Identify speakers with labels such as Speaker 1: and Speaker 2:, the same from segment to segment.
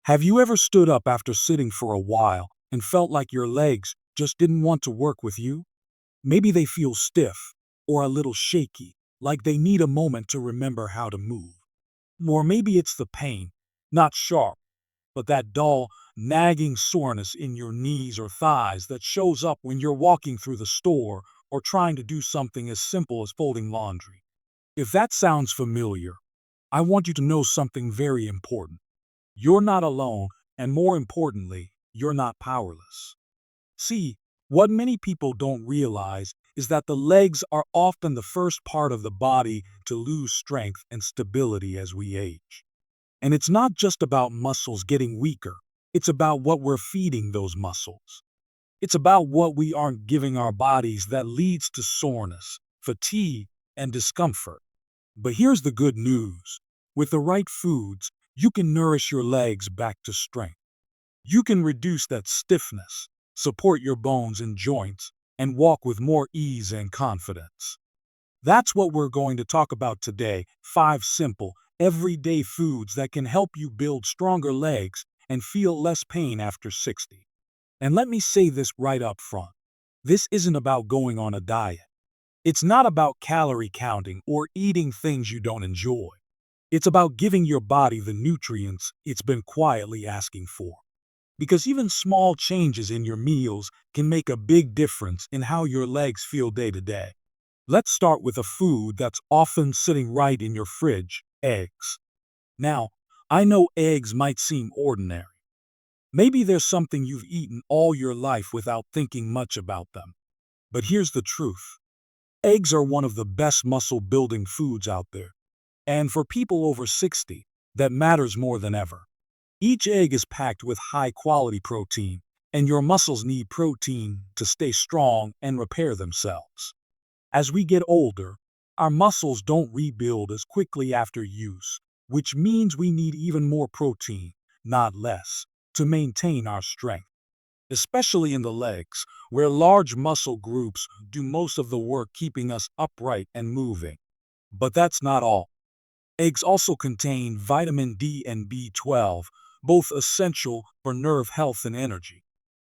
Speaker 1: Have you ever stood up after sitting for a while and felt like your legs just didn't want to work with you? Maybe they feel stiff or a little shaky, like they need a moment to remember how to move. Or maybe it's the pain, not sharp, but that dull, nagging soreness in your knees or thighs that shows up when you're walking through the store or trying to do something as simple as folding laundry. If that sounds familiar, I want you to know something very important. You're not alone, and more importantly, you're not powerless. See, what many people don't realize is that the legs are often the first part of the body to lose strength and stability as we age. And it's not just about muscles getting weaker, it's about what we're feeding those muscles. It's about what we aren't giving our bodies that leads to soreness, fatigue, and discomfort. But here's the good news. With the right foods, you can nourish your legs back to strength. You can reduce that stiffness, support your bones and joints, and walk with more ease and confidence. That's what we're going to talk about today. 5 simple, everyday foods that can help you build stronger legs and feel less pain after 60. And let me say this right up front. This isn't about going on a diet. It's not about calorie counting or eating things you don't enjoy. It's about giving your body the nutrients it's been quietly asking for. Because even small changes in your meals can make a big difference in how your legs feel day to day. Let's start with a food that's often sitting right in your fridge: eggs. Now, I know eggs might seem ordinary. Maybe there's something you've eaten all your life without thinking much about them. But here's the truth. Eggs are one of the best muscle-building foods out there. And for people over 60, that matters more than ever. Each egg is packed with high-quality protein, and your muscles need protein to stay strong and repair themselves. As we get older, our muscles don't rebuild as quickly after use, which means we need even more protein, not less, to maintain our strength. Especially in the legs, where large muscle groups do most of the work keeping us upright and moving. But that's not all. Eggs also contain vitamin D and B12, both essential for nerve health and energy.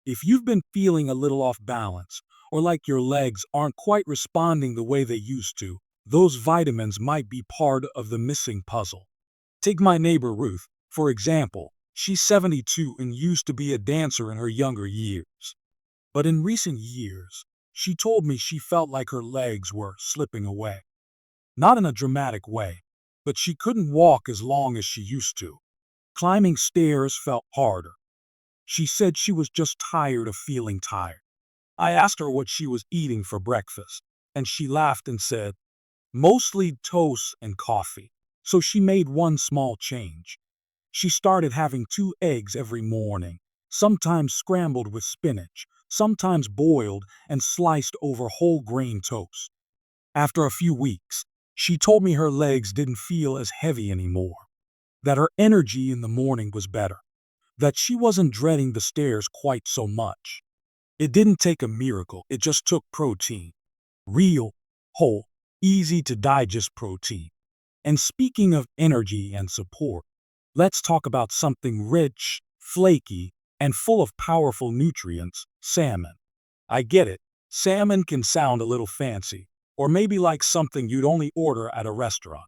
Speaker 1: If you've been feeling a little off balance, or like your legs aren't quite responding the way they used to, those vitamins might be part of the missing puzzle. Take my neighbor Ruth, for example. She's 72 and used to be a dancer in her younger years. But in recent years, she told me she felt like her legs were slipping away. Not in a dramatic way, but she couldn't walk as long as she used to. Climbing stairs felt harder. She said she was just tired of feeling tired. I asked her what she was eating for breakfast, and she laughed and said, mostly toast and coffee. So she made one small change. She started having 2 eggs every morning, sometimes scrambled with spinach, sometimes boiled and sliced over whole grain toast. After a few weeks, she told me her legs didn't feel as heavy anymore, that her energy in the morning was better, that she wasn't dreading the stairs quite so much. It didn't take a miracle, it just took protein. Real, whole, easy to digest protein. And speaking of energy and support, let's talk about something rich, flaky, and full of powerful nutrients: salmon. I get it, salmon can sound a little fancy, or maybe like something you'd only order at a restaurant.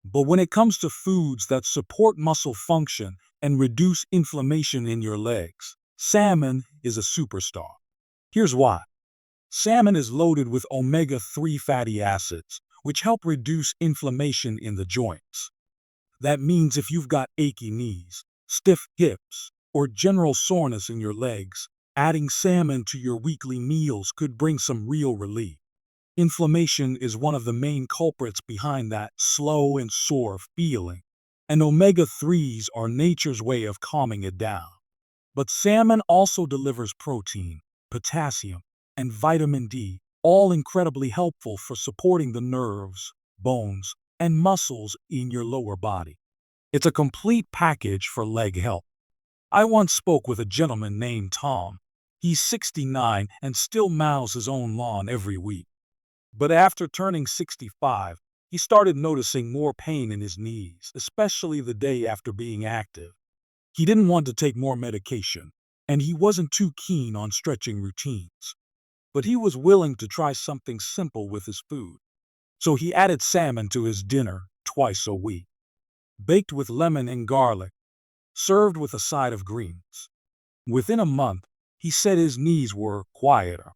Speaker 1: But when it comes to foods that support muscle function and reduce inflammation in your legs, salmon is a superstar. Here's why. Salmon is loaded with omega-3 fatty acids, which help reduce inflammation in the joints. That means if you've got achy knees, stiff hips, or general soreness in your legs, adding salmon to your weekly meals could bring some real relief. Inflammation is one of the main culprits behind that slow and sore feeling, and omega-3s are nature's way of calming it down. But salmon also delivers protein, potassium, and vitamin D, all incredibly helpful for supporting the nerves, bones, and muscles in your lower body. It's a complete package for leg health. I once spoke with a gentleman named Tom. He's 69 and still mows his own lawn every week. But after turning 65, he started noticing more pain in his knees, especially the day after being active. He didn't want to take more medication, and he wasn't too keen on stretching routines. But he was willing to try something simple with his food. So he added salmon to his dinner twice a week, baked with lemon and garlic, served with a side of greens. Within a month, he said his knees were quieter,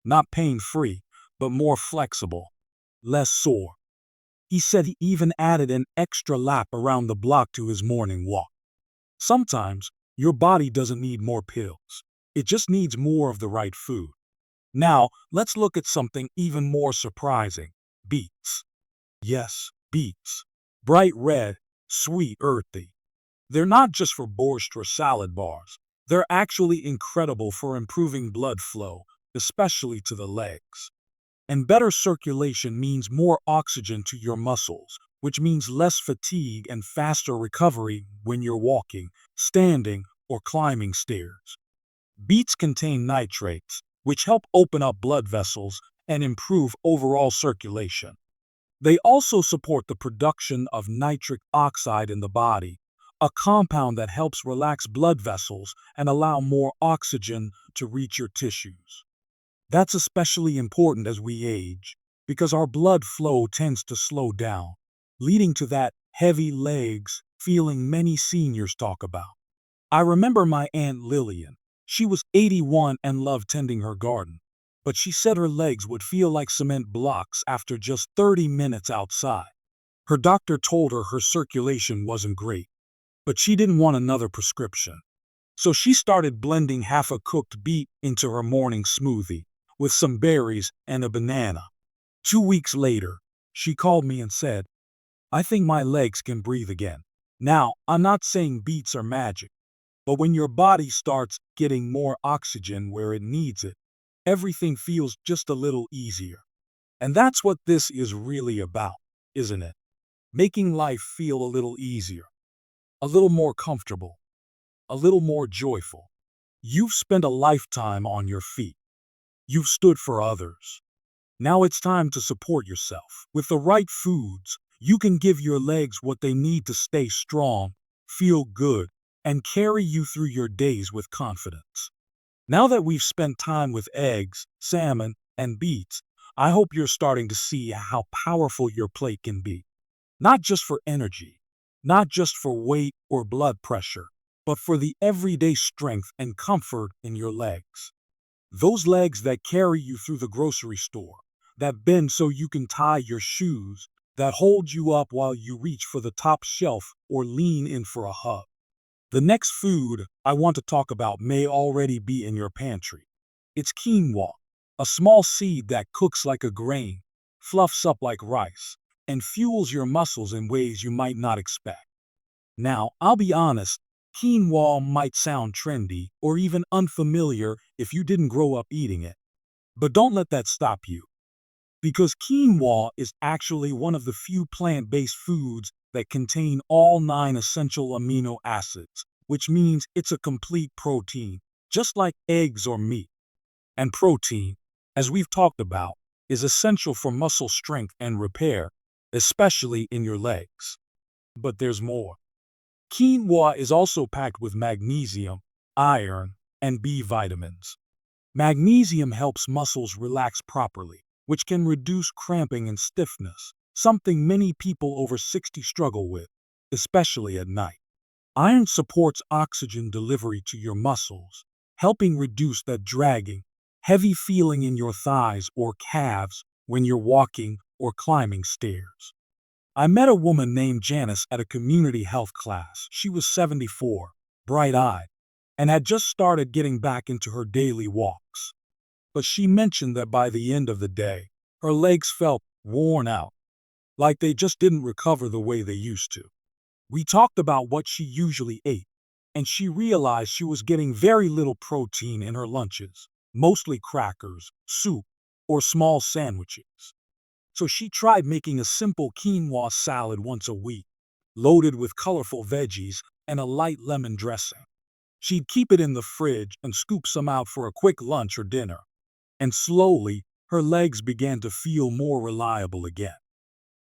Speaker 1: not pain-free, but more flexible, less sore. He said he even added an extra lap around the block to his morning walk. Sometimes, your body doesn't need more pills. It just needs more of the right food. Now, let's look at something even more surprising. Beets. Yes, beets. Bright red, sweet, earthy. They're not just for borscht or salad bars. They're actually incredible for improving blood flow, especially to the legs. And better circulation means more oxygen to your muscles, which means less fatigue and faster recovery when you're walking, standing, or climbing stairs. Beets contain nitrates, which help open up blood vessels and improve overall circulation. They also support the production of nitric oxide in the body, a compound that helps relax blood vessels and allow more oxygen to reach your tissues. That's especially important as we age, because our blood flow tends to slow down, leading to that heavy legs feeling many seniors talk about. I remember my Aunt Lillian. She was 81 and loved tending her garden, but she said her legs would feel like cement blocks after just 30 minutes outside. Her doctor told her circulation wasn't great, but she didn't want another prescription. So she started blending half a cooked beet into her morning smoothie with some berries and a banana. 2 weeks later, she called me and said, "I think my legs can breathe again." Now, I'm not saying beets are magic, but when your body starts getting more oxygen where it needs it, everything feels just a little easier. And that's what this is really about, isn't it? Making life feel a little easier, a little more comfortable, a little more joyful. You've spent a lifetime on your feet. You've stood for others. Now it's time to support yourself. With the right foods, you can give your legs what they need to stay strong, feel good, and carry you through your days with confidence. Now that we've spent time with eggs, salmon, and beets, I hope you're starting to see how powerful your plate can be. Not just for energy, not just for weight or blood pressure, but for the everyday strength and comfort in your legs. Those legs that carry you through the grocery store, that bend so you can tie your shoes, that hold you up while you reach for the top shelf or lean in for a hug. The next food I want to talk about may already be in your pantry. It's quinoa, a small seed that cooks like a grain, fluffs up like rice, and fuels your muscles in ways you might not expect. Now, I'll be honest, quinoa might sound trendy or even unfamiliar if you didn't grow up eating it. But don't let that stop you, because quinoa is actually one of the few plant-based foods that contain all 9 essential amino acids, which means it's a complete protein, just like eggs or meat. And protein, as we've talked about, is essential for muscle strength and repair, especially in your legs. But there's more. Quinoa is also packed with magnesium, iron, and B vitamins. Magnesium helps muscles relax properly, which can reduce cramping and stiffness, something many people over 60 struggle with, especially at night. Iron supports oxygen delivery to your muscles, helping reduce that dragging, heavy feeling in your thighs or calves when you're walking or climbing stairs. I met a woman named Janice at a community health class. She was 74, bright-eyed, and had just started getting back into her daily walks. But she mentioned that by the end of the day, her legs felt worn out, like they just didn't recover the way they used to. We talked about what she usually ate, and she realized she was getting very little protein in her lunches, mostly crackers, soup, or small sandwiches. So she tried making a simple quinoa salad once a week, loaded with colorful veggies and a light lemon dressing. She'd keep it in the fridge and scoop some out for a quick lunch or dinner. And slowly, her legs began to feel more reliable again.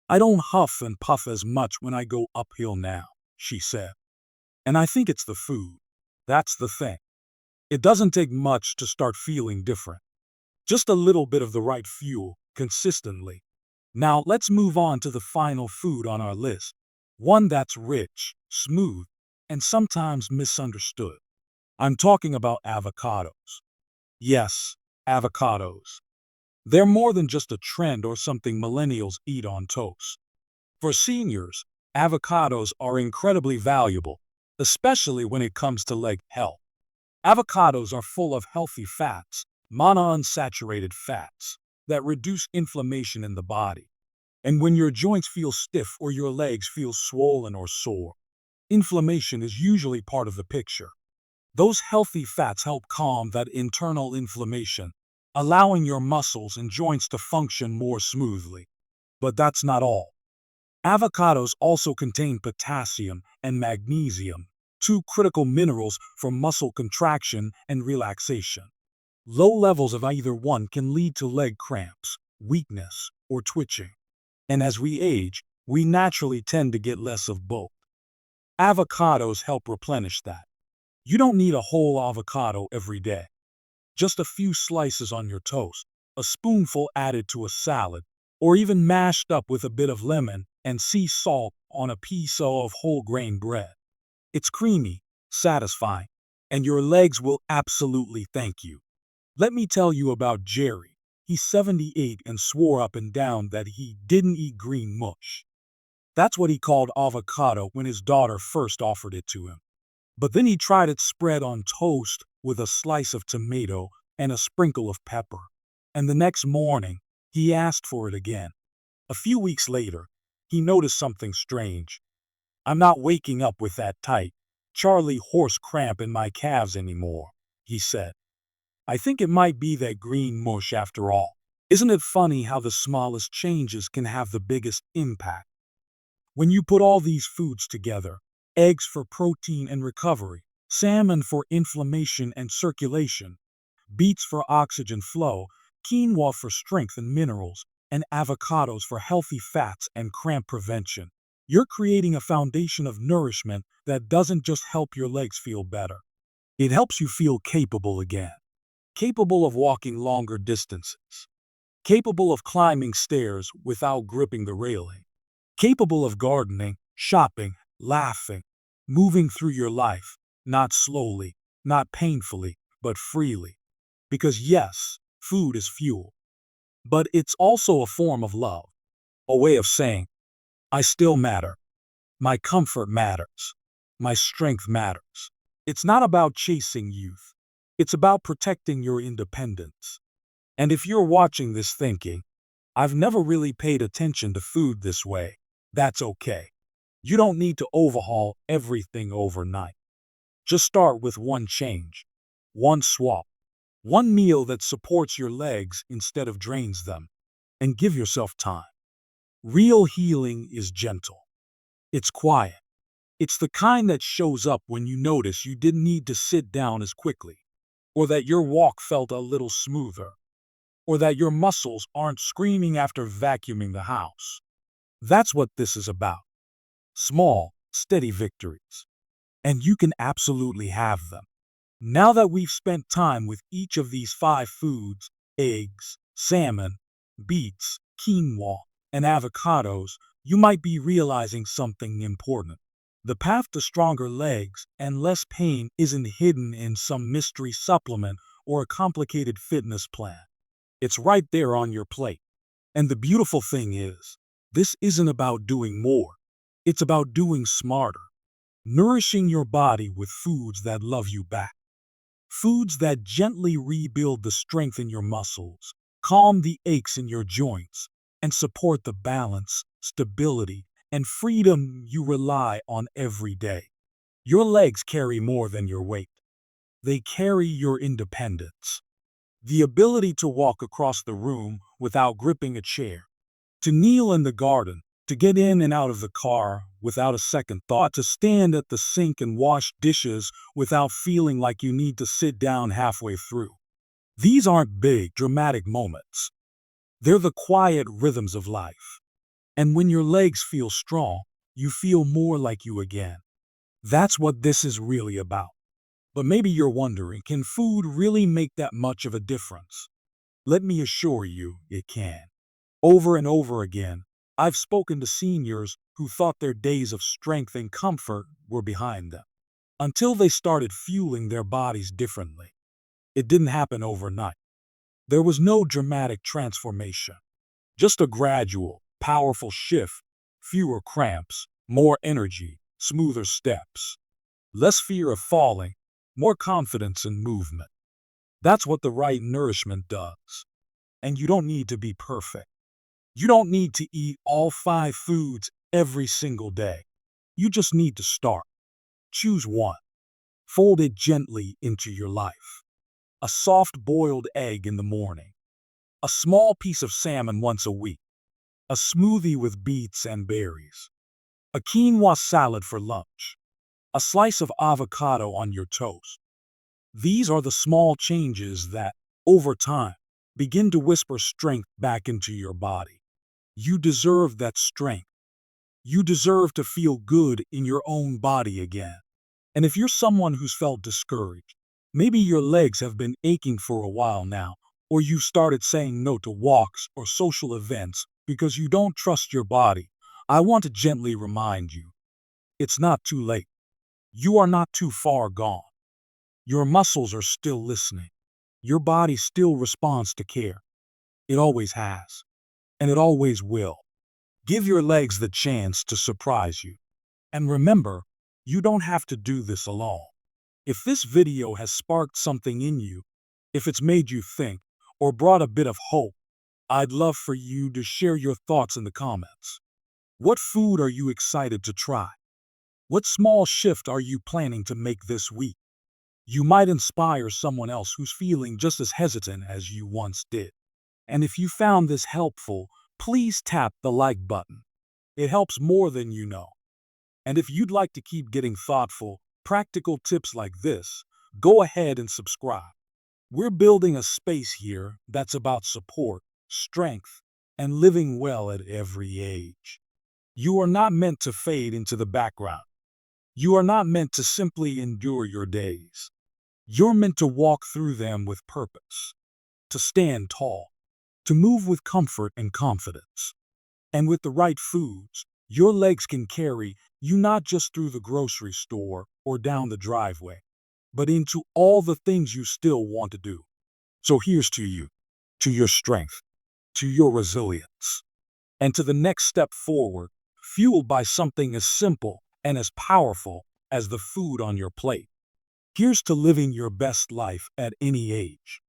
Speaker 1: "I don't huff and puff as much when I go uphill now," she said. And I think it's the food. That's the thing. It doesn't take much to start feeling different. Just a little bit of the right fuel, consistently. Now let's move on to the final food on our list. One that's rich, smooth, and sometimes misunderstood. I'm talking about avocados. Yes, avocados. They're more than just a trend or something millennials eat on toast. For seniors, avocados are incredibly valuable, especially when it comes to leg health. Avocados are full of healthy fats, monounsaturated fats, that reduce inflammation in the body. And when your joints feel stiff or your legs feel swollen or sore, inflammation is usually part of the picture. Those healthy fats help calm that internal inflammation, allowing your muscles and joints to function more smoothly. But that's not all. Avocados also contain potassium and magnesium, two critical minerals for muscle contraction and relaxation. Low levels of either one can lead to leg cramps, weakness, or twitching. And as we age, we naturally tend to get less of both. Avocados help replenish that. You don't need a whole avocado every day. Just a few slices on your toast, a spoonful added to a salad, or even mashed up with a bit of lemon and sea salt on a piece of whole grain bread. It's creamy, satisfying, and your legs will absolutely thank you. Let me tell you about Jerry. He's 78 and swore up and down that he didn't eat green mush. That's what he called avocado when his daughter first offered it to him. But then he tried it spread on toast with a slice of tomato and a sprinkle of pepper. And the next morning, he asked for it again. A few weeks later, he noticed something strange. "I'm not waking up with that tight, Charlie horse cramp in my calves anymore," he said. "I think it might be that green mush after all." Isn't it funny how the smallest changes can have the biggest impact? When you put all these foods together, eggs for protein and recovery, salmon for inflammation and circulation, beets for oxygen flow, quinoa for strength and minerals, and avocados for healthy fats and cramp prevention, you're creating a foundation of nourishment that doesn't just help your legs feel better. It helps you feel capable again. Capable of walking longer distances. Capable of climbing stairs without gripping the railing. Capable of gardening, shopping, laughing, moving through your life, not slowly, not painfully, but freely. Because yes, food is fuel, but it's also a form of love, a way of saying, I still matter. My comfort matters. My strength matters. It's not about chasing youth. It's about protecting your independence. And if you're watching this thinking, I've never really paid attention to food this way, that's okay. You don't need to overhaul everything overnight. Just start with one change, one swap, one meal that supports your legs instead of drains them, and give yourself time. Real healing is gentle. It's quiet. It's the kind that shows up when you notice you didn't need to sit down as quickly, or that your walk felt a little smoother, or that your muscles aren't screaming after vacuuming the house. That's what this is about. Small, steady victories. And you can absolutely have them. Now that we've spent time with each of these 5 foods, eggs, salmon, beets, quinoa, and avocados, you might be realizing something important. The path to stronger legs and less pain isn't hidden in some mystery supplement or a complicated fitness plan. It's right there on your plate. And the beautiful thing is, this isn't about doing more. It's about doing smarter. Nourishing your body with foods that love you back. Foods that gently rebuild the strength in your muscles, calm the aches in your joints, and support the balance, stability, and freedom you rely on every day. Your legs carry more than your weight. They carry your independence. The ability to walk across the room without gripping a chair, to kneel in the garden, to get in and out of the car without a second thought, to stand at the sink and wash dishes without feeling like you need to sit down halfway through. These aren't big, dramatic moments. They're the quiet rhythms of life. And when your legs feel strong, you feel more like you again. That's what this is really about. But maybe you're wondering, can food really make that much of a difference? Let me assure you, it can. Over and over again, I've spoken to seniors who thought their days of strength and comfort were behind them, until they started fueling their bodies differently. It didn't happen overnight. There was no dramatic transformation, just a gradual, powerful shift, fewer cramps, more energy, smoother steps, less fear of falling, more confidence in movement. That's what the right nourishment does. And you don't need to be perfect. You don't need to eat all 5 foods every single day. You just need to start. Choose one. Fold it gently into your life. A soft boiled egg in the morning. A small piece of salmon once a week. A smoothie with beets and berries. A quinoa salad for lunch. A slice of avocado on your toast. These are the small changes that, over time, begin to whisper strength back into your body. You deserve that strength. You deserve to feel good in your own body again. And if you're someone who's felt discouraged, maybe your legs have been aching for a while now, or you started saying no to walks or social events because you don't trust your body, I want to gently remind you, it's not too late. You are not too far gone. Your muscles are still listening. Your body still responds to care. It always has, and it always will. Give your legs the chance to surprise you. And remember, you don't have to do this alone. If this video has sparked something in you, if it's made you think, or brought a bit of hope, I'd love for you to share your thoughts in the comments. What food are you excited to try? What small shift are you planning to make this week? You might inspire someone else who's feeling just as hesitant as you once did. And if you found this helpful, please tap the like button. It helps more than you know. And if you'd like to keep getting thoughtful, practical tips like this, go ahead and subscribe. We're building a space here that's about support, strength, and living well at every age. You are not meant to fade into the background. You are not meant to simply endure your days. You're meant to walk through them with purpose, to stand tall, to move with comfort and confidence. And with the right foods, your legs can carry you not just through the grocery store or down the driveway, but into all the things you still want to do. So here's to you, to your strength, to your resilience, and to the next step forward, fueled by something as simple and as powerful as the food on your plate. Here's to living your best life at any age.